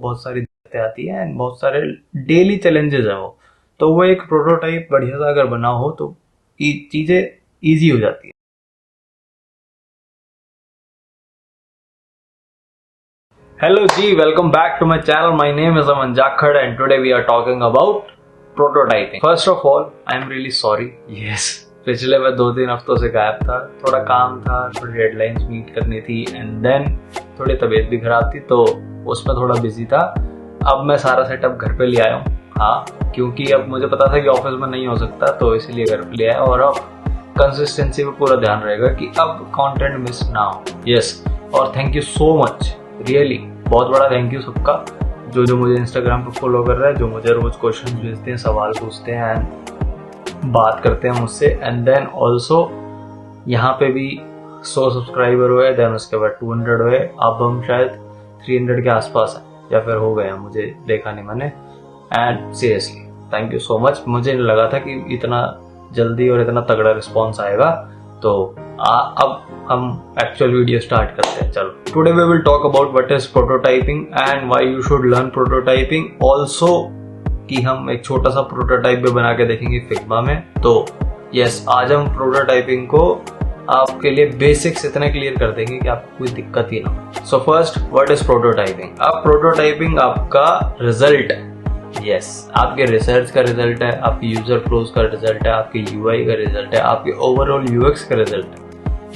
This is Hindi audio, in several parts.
बहुत सारी दिक्कतें आती हैं एंड बहुत सारे डेली चैलेंजेस हैं वो एक प्रोटोटाइप बढ़िया सा अगर बना हो तो चीजें इजी हो जाती है। Hello ji, welcome back to my channel. My name is Aman Jakhar and today we are talking about prototyping. First of all I am really sorry. Yes, पिछले मैं 2-3 हफ्तों से गायब था। थोड़ा काम था, थोड़ी डेडलाइंस मीट करनी थी एंड देन थोड़ी तबीयत भी खराब थी तो उसमें थोड़ा बिजी था। अब मैं सारा सेटअप घर पे ले आया हूँ। हाँ, क्योंकि अब मुझे पता था कि ऑफिस में नहीं हो सकता तो इसीलिए घर पे ले आया और अब कंसिस्टेंसी पे पूरा ध्यान रहेगा कि अब कंटेंट मिस ना हो। यस, और thank you so much, really बहुत बड़ा थैंक यू सबका जो मुझे इंस्टाग्राम पे फॉलो कर रहा है, जो मुझे रोज क्वेश्चन भेजते हैं, सवाल पूछते हैं एंड बात करते हैं मुझसे। एंड देन ऑल्सो यहाँ पे भी 100 सब्सक्राइबर हुए, देन उसके बाद 200 हुए, अब हम शायद 300 के आसपास है या फिर हो गए हैं, मुझे देखा नहीं मैंने। And seriously thank you so much. मुझे नहीं लगा था कि इतना जल्दी और इतना तगड़ा रिस्पॉन्स आएगा। तो अब हम एक्चुअल वीडियो स्टार्ट करते हैं। चलो, today we will talk about what is prototyping and why you should learn prototyping. Also कि हम एक छोटा सा प्रोटोटाइप भी बना के देखेंगे फिग्मा में। तो यस, आज हम प्रोटोटाइपिंग को आपके लिए बेसिक्स इतने क्लियर कर देंगे कि आपको कोई दिक्कत ही ना हो। So first, what is prototyping? अब प्रोटोटाइपिंग आपका रिजल्ट है। यस, आपके रिसर्च का रिजल्ट है, आपके यूजर फ्लोज का रिजल्ट है, आपके यूआई का रिजल्ट है, आपके ओवरऑल यूएक्स का रिजल्ट है।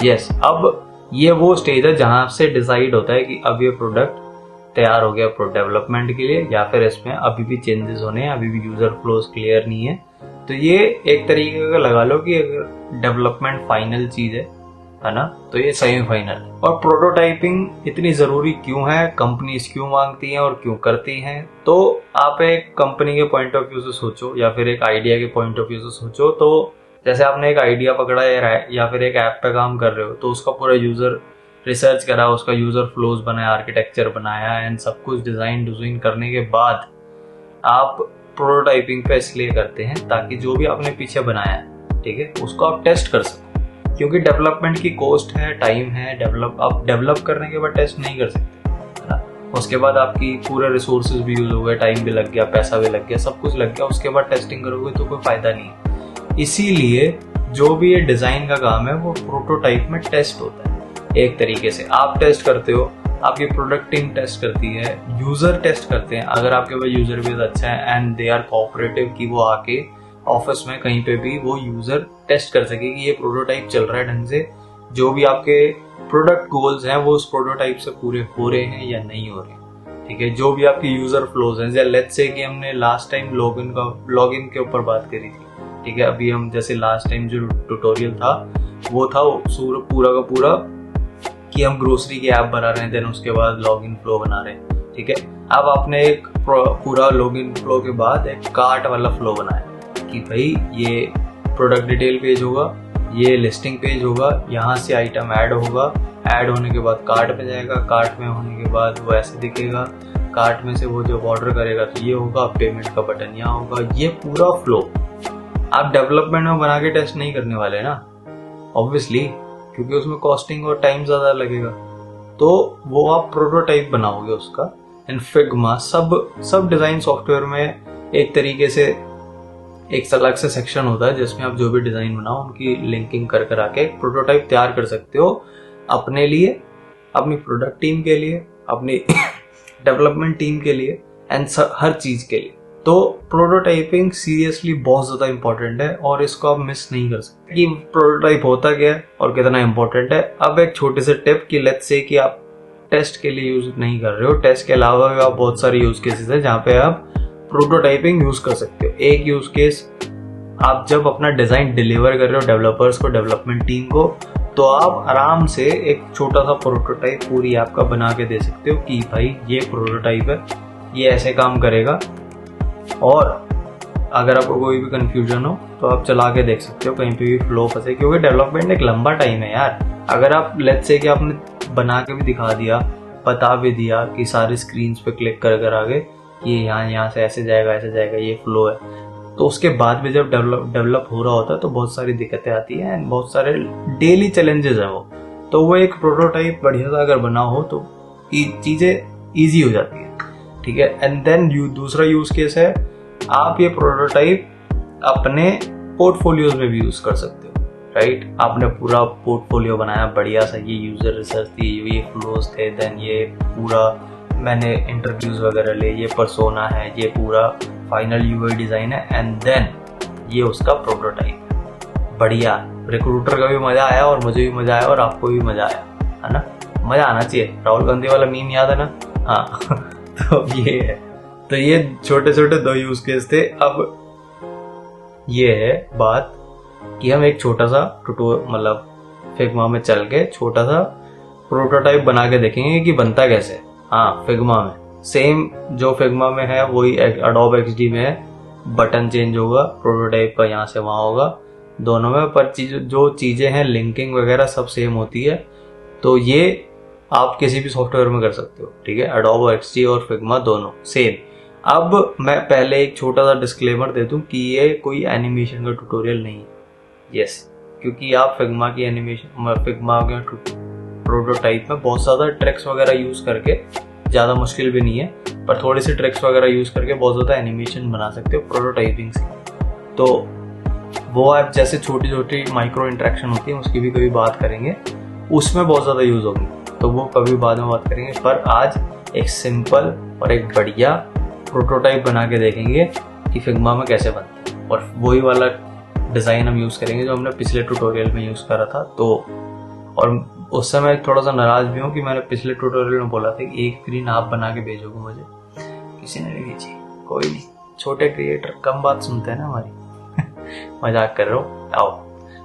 यस, अब ये वो स्टेज है जहां से डिसाइड होता है कि अब ये प्रोडक्ट तैयार हो गया डेवलपमेंट के लिए या फिर इसमें अभी भी चेंजेस होने हैं, अभी भी यूजर फ्लोज क्लियर नहीं है। तो ये एक तरीके का लगा लो कि अगर डेवलपमेंट फाइनल चीज है ना, तो ये सेमीफाइनल। और प्रोटोटाइपिंग इतनी जरूरी क्यों है, कंपनीज क्यों मांगती हैं और क्यों करती हैं? तो आप एक कंपनी के पॉइंट ऑफ व्यू से सोचो या फिर एक आइडिया के पॉइंट ऑफ व्यू से सोचो। तो जैसे आपने एक आइडिया पकड़ा या फिर एक ऐप पे काम कर रहे हो तो उसका पूरा यूजर रिसर्च करा, उसका यूजर फ्लोज बनाया, आर्किटेक्चर बनाया एंड सब कुछ डिजाइन करने के बाद आप प्रोटोटाइपिंग पे इसलिए करते हैं ताकि जो भी आपने पीछे बनाया है, ठीक है, उसको आप टेस्ट कर सको। क्योंकि डेवलपमेंट की कॉस्ट है, टाइम है, आप डेवलप करने के बाद टेस्ट नहीं कर सकते, है ना। उसके बाद आपकी पूरे रिसोर्सेज भी यूज हो गए, टाइम भी लग गया, पैसा भी लग गया, सब कुछ लग गया, उसके बाद टेस्टिंग करोगे तो कोई फायदा नहीं है। इसीलिए जो भी ये डिजाइन का काम है वो प्रोटोटाइप में टेस्ट होता है। एक तरीके से आप टेस्ट करते हो, आपकी प्रोडक्ट टीम टेस्ट करती है, यूजर टेस्ट करते हैं। अगर आपके पास यूजर बेस अच्छा है एंड दे आर कोऑपरेटिव कि वो आके ऑफिस में कहीं पे भी वो यूजर टेस्ट कर सके कि ये प्रोटोटाइप चल रहा है ढंग से, जो भी आपके प्रोडक्ट गोल्स हैं वो उस प्रोटोटाइप से पूरे हो रहे हैं या नहीं हो रहे, ठीक है। जो भी आपके यूजर फ्लोज हैं, लेट्स से कि हमने लास्ट टाइम लॉगिन के ऊपर बात करी थी, ठीक है। अभी हम जैसे लास्ट टाइम जो ट्यूटोरियल था वो था पूरा का पूरा कि हम ग्रोसरी की ऐप बना रहे हैं, देन उसके बाद लॉगिन फ्लो बना रहे हैं, ठीक है। अब आपने एक पूरा लॉगिन फ्लो के बाद एक कार्ट वाला फ्लो बनाया कि भाई ये प्रोडक्ट डिटेल पेज होगा, ये लिस्टिंग पेज होगा, यहाँ से आइटम ऐड होगा, ऐड होने के बाद कार्ट में जाएगा, कार्ट में होने के बाद वो ऐसे दिखेगा, कार्ट में से वो जब ऑर्डर करेगा तो ये होगा, पेमेंट का बटन यहाँ होगा। ये पूरा फ्लो आप डेवलपमेंट में बना के टेस्ट नहीं करने वाले ना, ऑब्वियसली, क्योंकि उसमें कॉस्टिंग और टाइम ज्यादा लगेगा। तो वो आप प्रोटोटाइप बनाओगे उसका। इन फिग्मा सब डिजाइन सॉफ्टवेयर में एक तरीके से एक अलग से सेक्शन होता है जिसमें आप जो भी डिजाइन बनाओ उनकी लिंकिंग कर आके एक प्रोटोटाइप तैयार कर सकते हो अपने लिए, अपनी प्रोडक्ट टीम के लिए, अपनी डेवलपमेंट टीम के लिए एंड हर चीज के लिए। तो प्रोटोटाइपिंग सीरियसली बहुत ज्यादा इंपॉर्टेंट है और इसको आप मिस नहीं कर सकते कि प्रोटोटाइप होता क्या है और कितना इंपॉर्टेंट है। अब एक छोटे से टिप कि लेट्स से कि आप टेस्ट के लिए यूज नहीं कर रहे हो, टेस्ट के अलावा भी आप बहुत सारे यूज केसेस है जहाँ पे आप प्रोटोटाइपिंग यूज कर सकते हो। एक यूज केस, आप जब अपना डिजाइन डिलीवर कर रहे हो डेवलपर्स को, डेवलपमेंट टीम को, तो आप आराम से एक छोटा सा प्रोटोटाइप पूरी ऐप का बना के दे सकते हो कि भाई ये प्रोटोटाइप है, ये ऐसे काम करेगा। और अगर आपको कोई भी कंफ्यूजन हो तो आप चला के देख सकते हो, कहीं पे भी फ्लो फंसे, क्योंकि डेवलपमेंट एक लंबा टाइम है यार। अगर आप लेट्स से कि आपने बना के भी दिखा दिया, बता भी दिया कि सारी स्क्रीन पे क्लिक कर आगे कि यहाँ से ऐसे जाएगा, ये फ्लो है, तो उसके बाद भी जब डेवलप हो रहा होता है तो बहुत सारी दिक्कतें आती हैं एंड बहुत सारे डेली चैलेंजेस हैं वो एक प्रोटोटाइप बढ़िया सा अगर बना हो तो चीजें ईजी हो जाती है। ठीक है। एंड देन दूसरा यूज केस है, आप ये प्रोटोटाइप अपने पोर्टफोलियोज में भी यूज कर सकते हो, राइट। आपने पूरा पोर्टफोलियो बनाया बढ़िया सा, ये यूजर रिसर्च थी, ये फ्लोज थे, देन ये पूरा मैंने इंटरव्यूज वगैरह ले, ये पर्सोना है, ये पूरा फाइनल यूआई डिजाइन है, एंड देन ये उसका प्रोटोटाइप। बढ़िया, रिक्रूटर का भी मजा आया और मुझे भी मजा आया और आपको भी मजा आया, है ना। मजा आना चाहिए। राहुल गांधी वाला मीम याद है ना? हाँ तो ये है, तो ये छोटे छोटे 2 यूज केस थे। अब ये है बात कि हम एक छोटा सा मतलब फिग्मा में चल के छोटा सा प्रोटोटाइप बना के देखेंगे कि बनता कैसे। हाँ, फिग्मा में सेम जो फिग्मा में है वही एडोब एक्सडी में है, बटन चेंज होगा, प्रोटोटाइप का यहाँ से वहां होगा दोनों में, पर जो चीजें हैं लिंकिंग वगैरह सब सेम होती है। तो ये आप किसी भी सॉफ्टवेयर में कर सकते हो, ठीक है। एडोब एक्सडी और फिग्मा दोनों सेम। अब मैं पहले एक छोटा सा डिस्क्लेमर दे दूं कि ये कोई एनिमेशन का ट्यूटोरियल नहीं है, यस, क्योंकि आप फिग्मा की फिग्मा के प्रोटोटाइप में बहुत ज्यादा ट्रिक्स वगैरह यूज करके, ज्यादा मुश्किल भी नहीं है, पर थोड़ी सी ट्रिक्स वगैरह यूज करके बहुत ज्यादा एनिमेशन बना सकते हो प्रोटोटाइपिंग से। तो वो आप जैसे छोटी छोटी माइक्रो इंटरेक्शन होती है उसकी भी कभी बात करेंगे, उसमें बहुत ज्यादा यूज होगी, तो वो कभी बाद में बात करेंगे। पर आज एक सिंपल और एक बढ़िया प्रोटोटाइप बना के देखेंगे कि फिग्मा में कैसे बनता है, और वही वाला डिजाइन हम यूज करेंगे जो हमने पिछले ट्यूटोरियल में यूज करा था। तो और उस समय थोड़ा सा नाराज भी हूँ कि मैंने पिछले ट्यूटोरियल में बोला था कि एक स्क्रीन आप बना के भेजोगे मुझे, किसी ने नहीं भेजी। कोई नहीं, छोटे क्रिएटर कम बात सुनते हैं ना हमारी मजाक कर रहा हूँ। आओ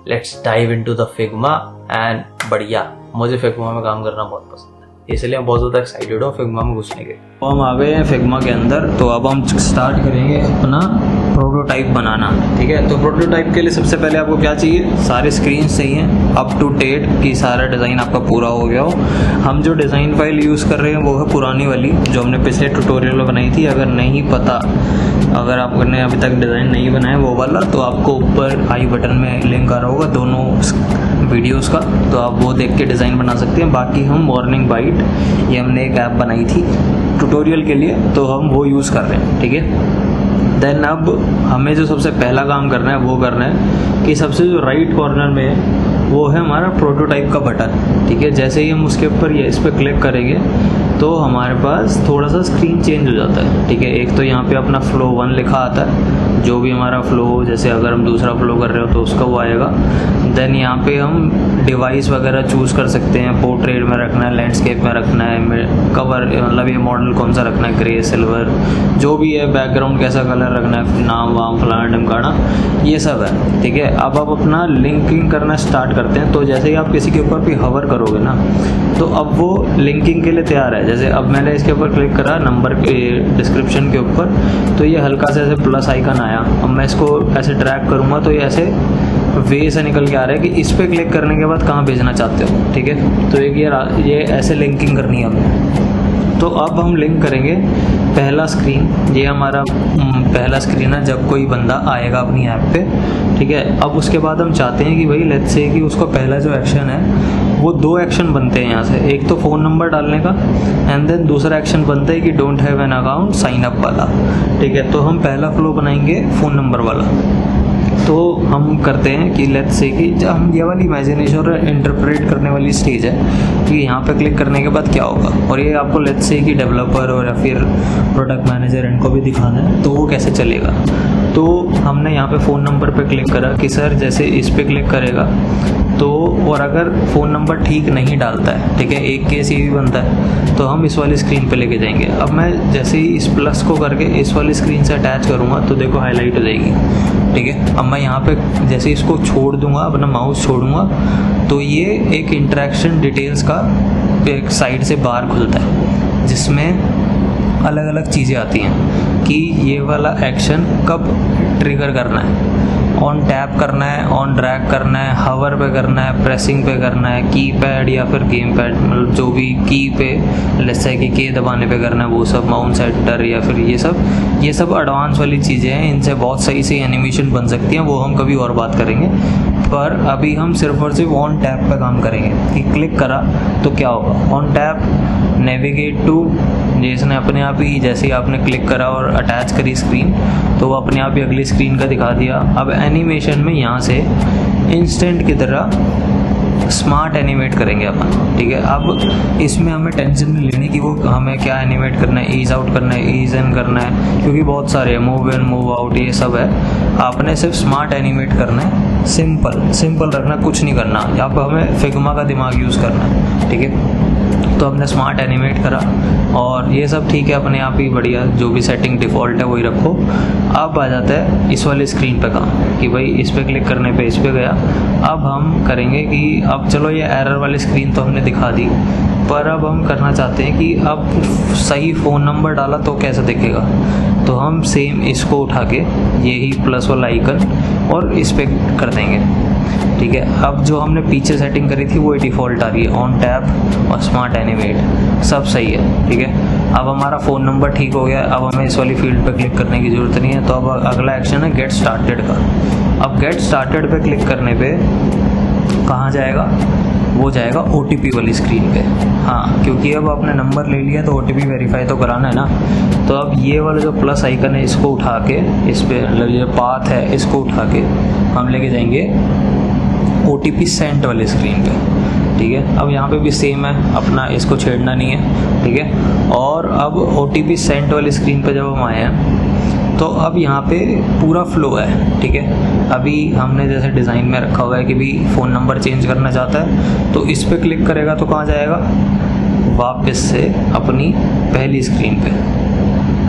let's dive into the Figma and बढ़िया, मुझे फिग्मा में काम करना बहुत पसंद है, इसलिए मैं बहुत ज़्यादा एक्साइटेड हूँ फिग्मा में घुसने के। तो हम आ गए हैं फिग्मा के अंदर, तो अब हम स्टार्ट करेंगे अपना प्रोटोटाइप बनाना, ठीक है। तो प्रोटोटाइप के लिए सबसे पहले आपको क्या चाहिए, सारे स्क्रीन चाहिए अप टू डेट कि सारा डिज़ाइन आपका पूरा हो गया हो। हम जो डिज़ाइन फाइल यूज़ कर रहे हैं वो है पुरानी वाली जो हमने पिछले ट्यूटोरियल में बनाई थी। अगर नहीं पता, अगर आपने अभी तक डिज़ाइन नहीं बनाया वो वाला, तो आपको ऊपर आई बटन में लिंक आ रहा होगा दोनों वीडियोस का, तो आप वो देख के डिज़ाइन बना सकते हैं। बाकी हम मॉर्निंग बाइट, ये हमने एक ऐप बनाई थी ट्यूटोरियल के लिए, तो हम वो यूज़ कर रहे हैं, ठीक है। देन अब हमें जो सबसे पहला काम करना है वो करना है कि सबसे जो राइट कॉर्नर में है वो है हमारा प्रोटोटाइप का बटन, ठीक है। जैसे ही हम उसके ऊपर ये इस पर क्लिक करेंगे तो हमारे पास थोड़ा सा स्क्रीन चेंज हो जाता है, ठीक है। एक तो यहाँ पे अपना फ्लो 1 लिखा आता है, जो भी हमारा फ्लो, जैसे अगर हम दूसरा फ्लो कर रहे हो तो उसका वो आएगा। देन यहाँ पे हम डिवाइस वगैरह चूज़ कर सकते हैं, पोर्ट्रेट में रखना है, लैंडस्केप में रखना है, कवर मतलब ये मॉडल कौन सा रखना है, ग्रे, सिल्वर, जो भी है, बैकग्राउंड कैसा कलर रखना है, नाम वाम फलाना ढमकाना, ये सब है, ठीक है। अब आप अपना लिंकिंग करना स्टार्ट करते हैं। तो जैसे ही आप किसी के ऊपर भी हवर करोगे ना, तो अब वो लिंकिंग के लिए तैयार है। जैसे अब मैंने इसके ऊपर क्लिक करा नंबर के डिस्क्रिप्शन के ऊपर, तो ये हल्का से ऐसे प्लस आइकन आया। अब मैं इसको ऐसे ड्रैग करूँगा तो ये ऐसे वे से निकल के आ रहा है कि इस पर क्लिक करने के बाद कहाँ भेजना चाहते हो, ठीक है। तो एक ये ऐसे लिंकिंग करनी है हमने। तो अब हम लिंक करेंगे पहला स्क्रीन, ये हमारा पहला स्क्रीन है जब कोई बंदा आएगा अपनी ऐप पे, ठीक है। अब उसके बाद हम चाहते हैं कि भाई लेट्स से कि उसका पहला जो एक्शन है वो 2 एक्शन बनते हैं यहाँ से, एक तो फ़ोन नंबर डालने का एंड देन दूसरा एक्शन बनता है कि don't have an account sign up वाला, ठीक है। तो हम पहला फ्लो बनाएंगे फ़ोन नंबर वाला। तो हम करते हैं कि लेट्स से कि जब हम ये वाली इमेजिनेशन और इंटरप्रेट करने वाली स्टेज है कि यहाँ पे क्लिक करने के बाद क्या होगा, और ये आपको लेट्स से कि डेवलपर और या फिर प्रोडक्ट मैनेजर इनको भी दिखाना है, तो वो कैसे चलेगा। तो हमने यहाँ पे फ़ोन नंबर पे क्लिक करा कि सर जैसे इस पे क्लिक करेगा तो, और अगर फ़ोन नंबर ठीक नहीं डालता है, ठीक है, एक केस ये भी बनता है, तो हम इस वाली स्क्रीन पे लेके जाएंगे। अब मैं जैसे ही इस प्लस को करके इस वाली स्क्रीन से अटैच करूँगा तो देखो हाईलाइट हो जाएगी, ठीक है। अब मैं यहाँ पे जैसे इसको छोड़ दूँगा, अपना माउस छोड़ूंगा, तो ये एक इंटरेक्शन डिटेल्स का एक साइड से बार खुलता है जिसमें अलग अलग चीज़ें आती हैं कि ये वाला एक्शन कब ट्रिगर करना है, ऑन टैप करना है, ऑन ड्रैग करना है, हवर पे करना है, प्रेसिंग पे करना है, की पैड या फिर गेम पैड, मतलब जो भी की पे जैसे कि के दबाने पे करना है वो सब, माउंट सेंटर या फिर ये सब एडवांस वाली चीज़ें हैं। इनसे बहुत सही से एनिमेशन बन सकती हैं, वो हम कभी और बात करेंगे। पर अभी हम सिर्फ और सिर्फ ऑन टैप पे काम करेंगे कि क्लिक करा तो क्या होगा, ऑन टैप नेविगेट टू ये इसने अपने आप ही जैसे ही आपने क्लिक करा और अटैच करी स्क्रीन तो वो अपने आप ही अगली स्क्रीन का दिखा दिया। अब एनिमेशन में यहाँ से इंस्टेंट की तरह स्मार्ट एनिमेट करेंगे अपन, ठीक है। अब इसमें हमें टेंशन नहीं लेनी कि वो हमें क्या एनिमेट करना है, ईज आउट करना है, ईज इन करना है, क्योंकि बहुत सारे हैं, मूव इन मूव आउट, ये सब है। आपने सिर्फ स्मार्ट एनिमेट करना है, सिंपल रखना, कुछ नहीं करना। यहाँ पर हमें फिग्मा का दिमाग यूज़ करना है, ठीक है। तो हमने स्मार्ट एनिमेट करा और ये सब ठीक है, अपने आप ही बढ़िया, जो भी सेटिंग डिफ़ॉल्ट है वही रखो। अब आ जाता है इस वाली स्क्रीन पे काम कि भाई इस पर क्लिक करने पे इस पर गया। अब हम करेंगे कि अब चलो ये एरर वाली स्क्रीन तो हमने दिखा दी, पर अब हम करना चाहते हैं कि अब सही फ़ोन नंबर डाला तो कैसा दिखेगा। तो हम सेम इसको उठा के यही प्लस वाला आइकन और इस पर कर देंगे, ठीक है। अब जो हमने पीछे सेटिंग करी थी वो डिफ़ॉल्ट आ रही है, ऑन टैप और स्मार्ट एनिमेट सब सही है, ठीक है। अब हमारा फ़ोन नंबर ठीक हो गया। अब हमें इस वाली फील्ड पे क्लिक करने की ज़रूरत नहीं है। तो अब अगला एक्शन है गेट स्टार्टेड का। अब गेट स्टार्टेड पे क्लिक करने पे कहाँ जाएगा, वो जाएगा OTP वाली स्क्रीन पे। हाँ, क्योंकि अब आपने नंबर ले लिया तो OTP वेरीफाई तो कराना है ना। तो अब ये वाला जो प्लस आइकन है इसको उठा के इस पे, मतलब ये पाथ है, इसको उठा के हम लेके जाएंगे OTP सेंट वाली स्क्रीन पे, ठीक है। अब यहाँ पे भी सेम है, अपना इसको छेड़ना नहीं है, ठीक है। और अब OTP सेंट वाली स्क्रीन पे जब हम आए हैं तो अब यहाँ पे पूरा फ्लो है, ठीक है। अभी हमने जैसे डिज़ाइन में रखा हुआ है कि भी फ़ोन नंबर चेंज करना चाहता है तो इस पर क्लिक करेगा तो कहाँ जाएगा, वापस से अपनी पहली स्क्रीन पे।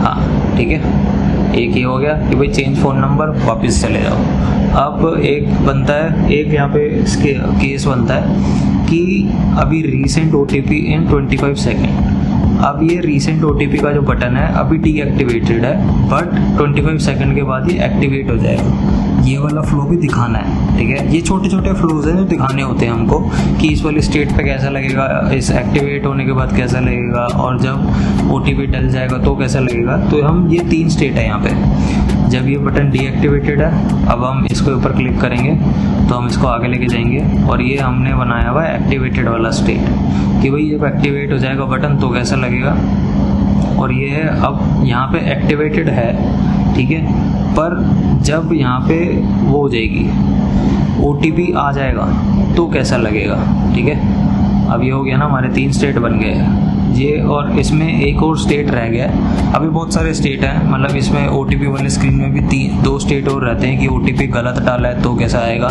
हाँ, ठीक है, एक ही हो गया कि भाई चेंज फ़ोन नंबर, वापस चले जाओ। अब एक बनता है, एक यहाँ पे इसके केस बनता है कि अभी रीसेंट OTP इन 25 सेकेंड। अब ये रीसेंट OTP का जो बटन है अभी डीएक्टिवेटेड है, बट 25 सेकंड के बाद ये एक्टिवेट हो जाएगा। ये वाला फ्लो भी दिखाना है, ठीक है। ये छोटे छोटे फ्लोज हैं जो दिखाने होते हैं हमको कि इस वाली स्टेट पे कैसा लगेगा, इस एक्टिवेट होने के बाद कैसा लगेगा, और जब OTP डल जाएगा तो कैसा लगेगा। तो हम ये 3 स्टेट है यहाँ पे। जब ये बटन डीएक्टिवेटेड है, अब हम इसके ऊपर क्लिक करेंगे तो हम इसको आगे लेके जाएंगे और ये हमने बनाया हुआ है एक्टिवेटेड वाला स्टेट कि भाई जब एक्टिवेट हो जाएगा बटन तो कैसा लगेगा। और ये है, अब यहाँ पे एक्टिवेटेड है, ठीक है, पर जब यहाँ पे वो हो जाएगी OTP आ जाएगा तो कैसा लगेगा, ठीक है। अब ये हो गया ना, हमारे 3 स्टेट बन गए ये, और इसमें एक और स्टेट रह गया है। अभी बहुत सारे स्टेट हैं, मतलब इसमें OTP वाली स्क्रीन में भी 2 स्टेट और रहते हैं कि OTP गलत डाला है तो कैसा आएगा,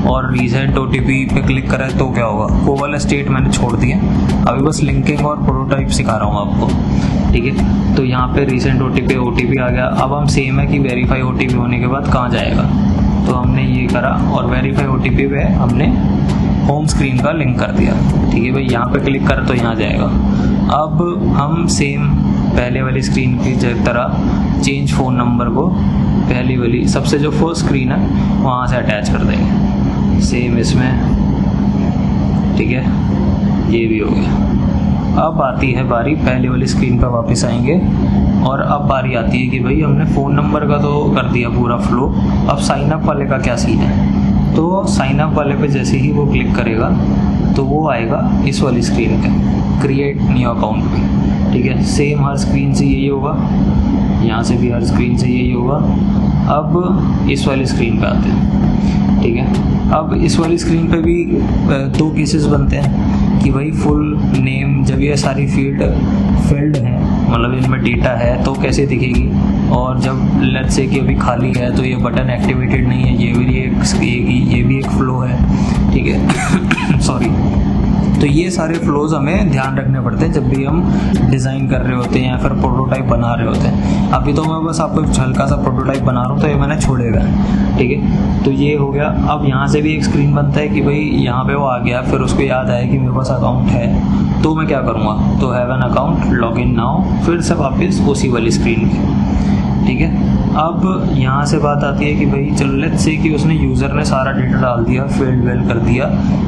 और रीसेंट OTP पे क्लिक करा है तो क्या होगा। वो वाला स्टेट मैंने छोड़ दिया, अभी बस लिंकिंग और प्रोटोटाइप सिखा रहा हूँ आपको, ठीक है। तो यहाँ पे रीसेंट OTP आ गया। अब हम सेम है कि वेरीफाई OTP होने के बाद कहाँ जाएगा, तो हमने ये करा और वेरीफाई OTP पे हमने होम स्क्रीन का लिंक कर दिया, ठीक है भाई। यहाँ पे क्लिक कर तो यहाँ जाएगा। अब हम सेम पहले वाली स्क्रीन की तरह चेंज फ़ोन नंबर को पहली वाली सबसे जो फर्स्ट स्क्रीन है वहाँ से अटैच कर देंगे, सेम इसमें, ठीक है। ये भी हो गया। अब आती है बारी पहले वाली स्क्रीन पर वापस आएंगे और अब बारी आती है कि भाई हमने फ़ोन नंबर का तो कर दिया पूरा फ्लो, अब साइन अप वाले का क्या सीन है। तो साइन अप वाले पे जैसे ही वो क्लिक करेगा तो वो आएगा इस वाली स्क्रीन पे, क्रिएट न्यू अकाउंट पे, ठीक है। सेम हर स्क्रीन से यही होगा, यहाँ से भी हर स्क्रीन से यही होगा। अब इस वाली स्क्रीन पे आते हैं, ठीक है। अब इस वाली स्क्रीन पे भी 2 केसेस बनते हैं कि भाई फुल नेम, जब ये सारी फील्ड हैं, मतलब इनमें डेटा है तो कैसे दिखेगी, और जब लेट्स से कि अभी खाली है तो ये बटन एक्टिवेटेड नहीं है, ये भी एक फ्लो है, ठीक है। सॉरी। तो ये सारे फ्लोज हमें ध्यान रखने पड़ते हैं जब भी हम डिज़ाइन कर रहे होते हैं या फिर प्रोटोटाइप बना रहे होते हैं। अभी तो मैं बस आपको एक हल्का सा प्रोटोटाइप बना रहा हूँ तो ये मैंने छोड़े हुए हैं, ठीक है। तो ये हो गया। अब यहाँ से भी एक स्क्रीन बनता है कि भाई यहाँ पे वो आ गया, फिर उसको याद आया कि मेरे पास अकाउंट है तो मैं क्या करूँगा, तो have an account, log in now, फिर से वापस उसी वाली स्क्रीन पे, ठीक है। अब यहाँ से बात आती है कि भाई चलो लेट्स से कि उसने यूज़र ने सारा डेटा डाल दिया, फील्ड वेल कर दिया।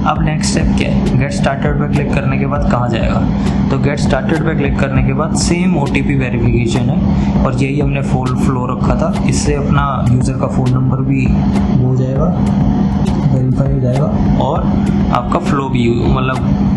अब नेक्स्ट स्टेप क्या है, गेट स्टार्टेड पे क्लिक करने के बाद कहाँ जाएगा, तो गेट स्टार्टेड पे क्लिक करने के बाद सेम OTP वेरिफिकेशन है और यही हमने फुल फ्लो रखा था। इससे अपना यूज़र का फ़ोन नंबर भी हो जाएगा, वेरीफाई हो जाएगा और आपका फ्लो भी मतलब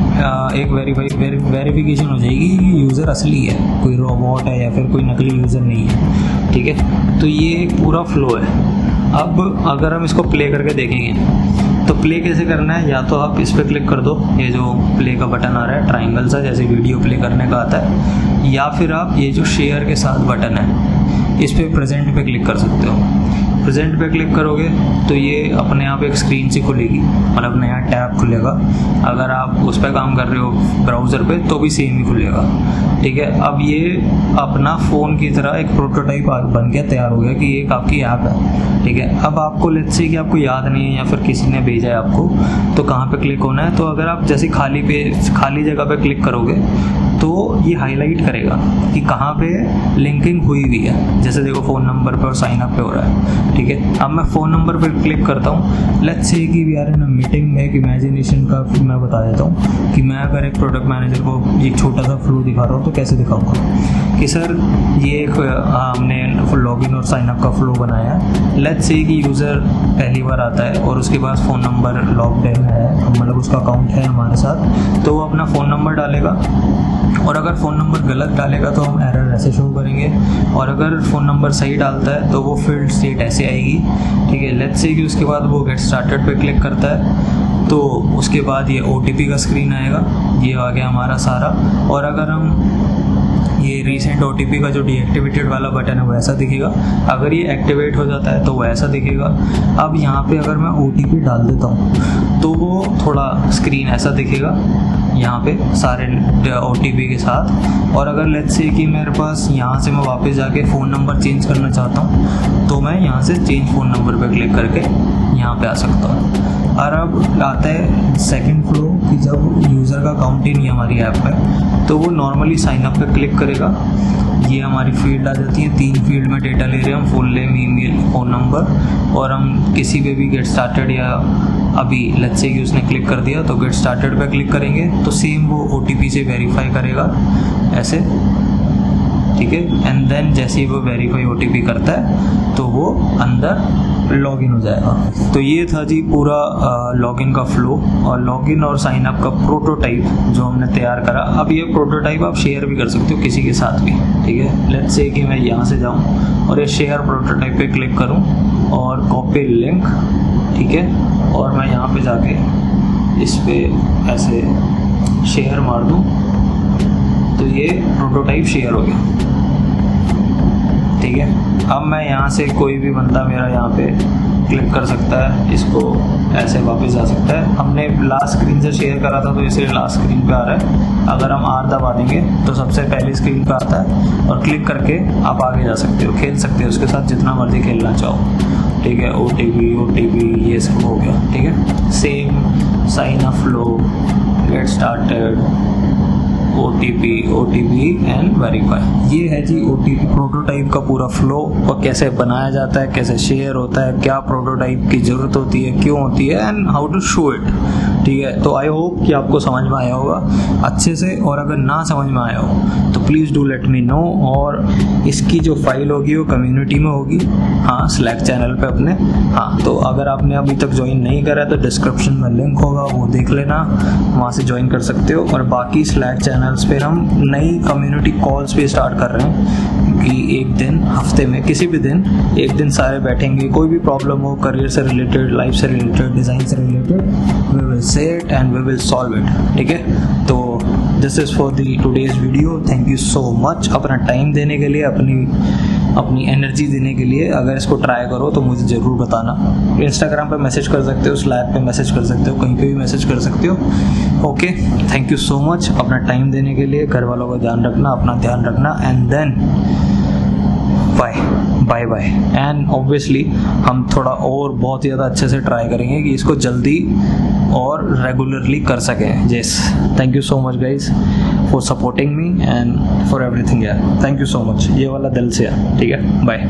एक वेरिफिकेशन हो जाएगी कि यूज़र असली है, कोई रोबोट है या फिर कोई नकली यूज़र नहीं है। ठीक है, तो ये एक पूरा फ्लो है। अब अगर हम इसको प्ले करके देखेंगे तो प्ले कैसे करना है, या तो आप इस पर क्लिक कर दो, ये जो प्ले का बटन आ रहा है ट्राइंगल सा जैसे वीडियो प्ले करने का आता है, या फिर आप ये जो शेयर के साथ बटन है इस पर प्रेजेंट पे क्लिक कर सकते हो। प्रेजेंट पे क्लिक करोगे तो ये अपने आप एक स्क्रीन सी खुलेगी, मतलब नया टैब खुलेगा। अगर आप उस पर काम कर रहे हो ब्राउज़र पे तो भी सेम ही खुलेगा। ठीक है, अब ये अपना फ़ोन की तरह एक प्रोटोटाइप बन के तैयार हो गया कि एक आपकी ऐप है। ठीक है, अब आपको लेट्स से कि आपको याद नहीं है या फिर किसी ने भेजा है आपको, तो कहाँ पे क्लिक होना है। तो अगर आप जैसे खाली जगह पे क्लिक करोगे तो ये हाईलाइट करेगा कि कहाँ पे लिंकिंग हुई हुई है। जैसे देखो फ़ोन नंबर पे और साइन अप पे हो रहा है। ठीक है, अब मैं फ़ोन नंबर पे क्लिक करता हूँ। लेट्स से कि we are in a meeting में, एक इमेजिनेशन का मैं बता देता हूँ कि मैं अगर एक प्रोडक्ट मैनेजर को ये छोटा सा फ्लो दिखा रहा हूँ तो कैसे दिखाऊंगा कि सर ये एक हमने लॉगिन और साइन अप का फ्लो बनाया है। लेट्स से कि यूज़र पहली बार आता है और उसके पास फ़ोन नंबर लॉग्ड इन है, मतलब उसका अकाउंट है हमारे साथ, तो वो अपना फ़ोन नंबर डालेगा और अगर फ़ोन नंबर गलत डालेगा तो हम एरर ऐसे शो करेंगे, और अगर फ़ोन नंबर सही डालता है तो वो फील्ड स्टेट ऐसे आएगी। ठीक है, लेट्स से कि उसके बाद वो गेट स्टार्टेड पे क्लिक करता है तो उसके बाद ये OTP का स्क्रीन आएगा, ये आ गया हमारा सारा। और अगर हम ये रीसेंट OTP का जो डीएक्टिवेटेड वाला बटन है वो ऐसा दिखेगा, अगर ये एक्टिवेट हो जाता है तो वो ऐसा दिखेगा। अब यहाँ पे अगर मैं OTP डाल देता हूँ तो वो थोड़ा स्क्रीन ऐसा दिखेगा यहाँ पे सारे OTP के साथ। और अगर लेट्स से कि मेरे पास यहाँ से मैं वापस जाके फ़ोन नंबर चेंज करना चाहता हूँ तो मैं यहाँ से चेंज फ़ोन नंबर पे क्लिक करके यहाँ पे आ सकता हूँ। और अब आता है सेकंड फ्लो कि जब यूज़र का अकाउंट ही नहीं हमारी ऐप है तो वो नॉर्मली साइन अप पे क्लिक करेगा। ये हमारी फील्ड आ जाती है, 3 फील्ड में डेटा ले रहे हैं हम, full name, email, phone number. और हम किसी पे भी गेट स्टार्टेड या अभी लेट्स से कि उसने क्लिक कर दिया तो गेट स्टार्टेड पे क्लिक करेंगे तो सेम वो OTP से वेरीफाई करेगा ऐसे। ठीक है, एंड देन जैसे ही वो वेरीफाई OTP करता है तो वो अंदर लॉगिन हो जाएगा। तो ये था जी पूरा लॉगिन का फ्लो और लॉगिन और साइन अप का प्रोटोटाइप जो हमने तैयार करा। अब ये प्रोटोटाइप आप शेयर भी कर सकते हो किसी के साथ भी। ठीक है, लेट्स से कि मैं यहाँ से जाऊँ और ये शेयर प्रोटोटाइप पे क्लिक करूँ और कॉपी लिंक। ठीक है, और मैं यहाँ पे जाके इस पे ऐसे शेयर मार दूँ तो ये प्रोटोटाइप शेयर हो गया। ठीक है, अब मैं यहाँ से कोई भी बंदा मेरा यहाँ पे क्लिक कर सकता है, इसको ऐसे वापस जा सकता है। हमने लास्ट स्क्रीन से शेयर करा था तो इसलिए लास्ट स्क्रीन पे आ रहा है। अगर हम R दबा देंगे तो सबसे पहली स्क्रीन पे आता है और क्लिक करके आप आगे जा सकते हो, खेल सकते हो उसके साथ जितना मर्जी खेलना चाहो। ठीक है, OTP ये सब हो गया। ठीक है, same sign up flow, get started, OTP and verify. ये है जी OTP प्रोटोटाइप का पूरा फ्लो और कैसे बनाया जाता है, कैसे शेयर होता है, क्या प्रोटोटाइप की ज़रूरत होती है, क्यों होती है and how to show it. ठीक है, तो आई होप कि आपको समझ में आया होगा अच्छे से, और अगर ना समझ में आया हो तो please do let me know. और इसकी जो फाइल होगी वो कम्युनिटी में होगी, हाँ, स्लैक चैनल पे अपने। हाँ, तो अगर आपने अभी तक ज्वाइन नहीं करा है तो डिस्क्रिप्शन में लिंक होगा, वो देख लेना, वहाँ से ज्वाइन कर सकते हो। और बाकी स्लैक चैनल्स पे हम नई कम्युनिटी कॉल्स पे स्टार्ट कर रहे हैं कि एक दिन हफ्ते में किसी भी दिन एक दिन सारे बैठेंगे, कोई भी प्रॉब्लम हो करियर से रिलेटेड, लाइफ से रिलेटेड, डिज़ाइन से related, we will say it and we will solve it. ठीक है, तो this is for the today's video. Thank you so much अपना टाइम देने के लिए, अपनी एनर्जी देने के लिए। अगर इसको ट्राई करो तो मुझे ज़रूर बताना। इंस्टाग्राम पे मैसेज कर सकते हो, स्लैक पे मैसेज कर सकते हो, कहीं पे भी मैसेज कर सकते हो। Okay, thank you so much अपना टाइम देने के लिए। घर वालों का ध्यान रखना, अपना ध्यान रखना, and then bye bye. And obviously हम थोड़ा और बहुत ही ज़्यादा अच्छे से ट्राई करेंगे कि इसको जल्दी और रेगुलरली कर सकें। Yes, thank you so much guys for supporting me and for everything यार। थैंक यू सो मच, ये वाला दिल से है। ठीक है, बाय।